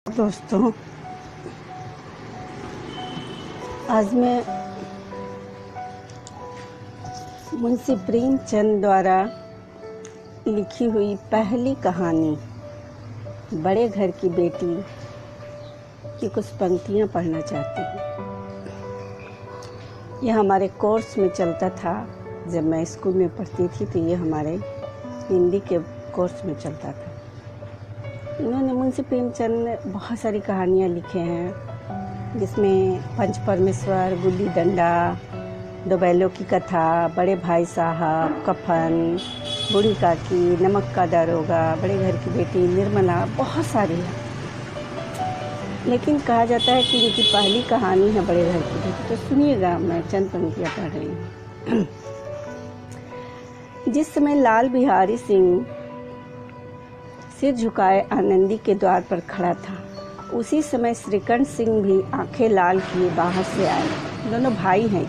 दोस्तों, आज मैं मुंशी प्रेमचंद द्वारा लिखी हुई पहली कहानी बड़े घर की बेटी की कुछ पंक्तियां पढ़ना चाहती हूँ। यह हमारे कोर्स में चलता था। जब मैं स्कूल में पढ़ती थी तो ये हमारे हिंदी के कोर्स में चलता था। इन्होंने मुंशी प्रेमचंद ने बहुत सारी कहानियाँ लिखे हैं, जिसमें पंच परमेश्वर, गुल्ली डंडा, दो बैलों की कथा, बड़े भाई साहब, कफन, बूढ़ी काकी, नमक का दारोगा, बड़े घर की बेटी, निर्मला, बहुत सारी है। लेकिन कहा जाता है कि इनकी पहली कहानी है बड़े घर की बेटी। तो सुनिएगा, मैं चंद पंक्तियाँ पढ़ रही हूँ। जिस समय लाल बिहारी सिंह सिर झुकाए आनंदी के द्वार पर खड़ा था, उसी समय श्रीकंठ सिंह भी आंखें लाल किए बाहर से आए। दोनों भाई हैं ये।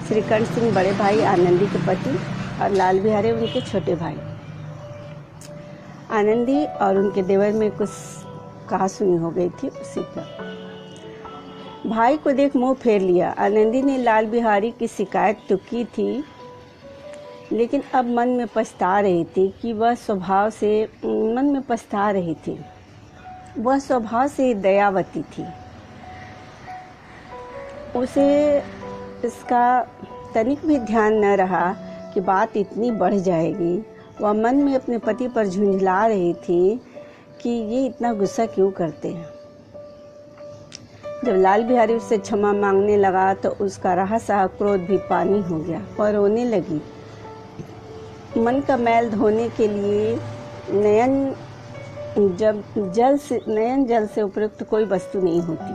श्रीकंठ सिंह बड़े भाई आनंदी के पति और लाल बिहारी उनके छोटे भाई। आनंदी और उनके देवर में कुछ कहासुनी हो गई थी। उसी पर भाई को देख मुंह फेर लिया। आनंदी ने लाल बिहारी की शिकायत तो की थी, लेकिन अब मन में पछता रही थी कि वह स्वभाव से दयावती थी। उसे इसका तनिक भी ध्यान न रहा कि बात इतनी बढ़ जाएगी। वह मन में अपने पति पर झुंझला रही थी कि ये इतना गुस्सा क्यों करते हैं। जब लाल बिहारी उससे क्षमा मांगने लगा तो उसका रहा सहा क्रोध भी पानी हो गया और रोने लगी। मन का मैल धोने के लिए नयन जल से उपयुक्त कोई वस्तु नहीं होती।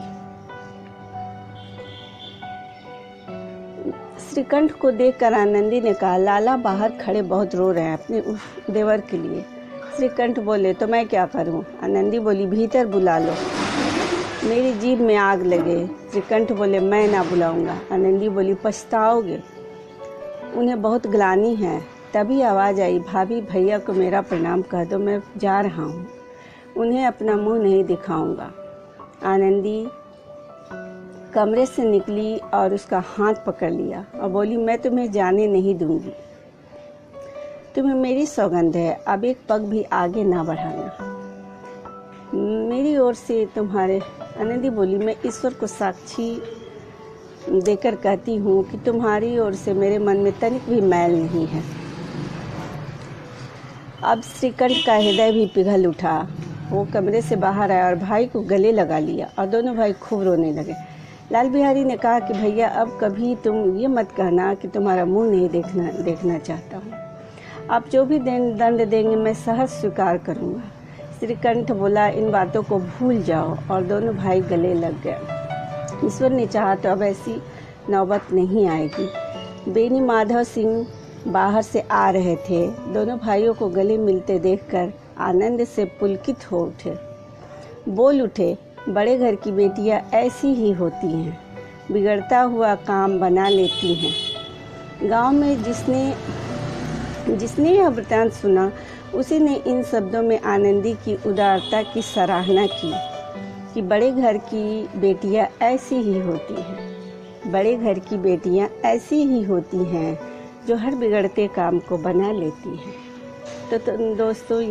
श्रीकंठ को देखकर आनंदी ने कहा, लाला बाहर खड़े बहुत रो रहे हैं अपने उस देवर के लिए। श्रीकंठ बोले, तो मैं क्या करूं? आनंदी बोली, भीतर बुला लो, मेरी जीभ में आग लगे। श्रीकंठ बोले, मैं ना बुलाऊंगा। आनंदी बोली, पछताओगे, उन्हें बहुत ग्लानि है। तभी आवाज़ आई, भाभी भैया को मेरा प्रणाम कह दो, मैं जा रहा हूँ, उन्हें अपना मुंह नहीं दिखाऊंगा। आनंदी कमरे से निकली और उसका हाथ पकड़ लिया और बोली, मैं तुम्हें जाने नहीं दूंगी, तुम्हें मेरी सौगंध है, अब एक पग भी आगे ना बढ़ाना मेरी ओर से तुम्हारे। आनंदी बोली, मैं ईश्वर को साक्षी देकर कहती हूँ कि तुम्हारी ओर से मेरे मन में तनिक भी मैल नहीं है। अब श्रीकंठ का हृदय भी पिघल उठा। वो कमरे से बाहर आया और भाई को गले लगा लिया और दोनों भाई खूब रोने लगे। लाल बिहारी ने कहा कि भैया, अब कभी तुम ये मत कहना कि तुम्हारा मुंह नहीं देखना चाहता हूँ। आप जो भी दंड देंगे मैं सहज स्वीकार करूँगा। श्रीकंठ बोला, इन बातों को भूल जाओ, और दोनों भाई गले लग गए। ईश्वर ने चाहा तो अब ऐसी नौबत नहीं आएगी। बेनी माधव सिंह बाहर से आ रहे थे। दोनों भाइयों को गले मिलते देखकर आनंद से पुलकित हो उठे। बोल उठे, बड़े घर की बेटियां ऐसी ही होती हैं, बिगड़ता हुआ काम बना लेती हैं। गांव में जिसने यह वृत्तांत सुना, उसी ने इन शब्दों में आनंदी की उदारता की सराहना की कि बड़े घर की बेटियां ऐसी ही होती हैं। बड़े घर की बेटियां ऐसी ही होती हैं जो हर बिगड़ते काम को बना लेती हैं। तो दोस्तों,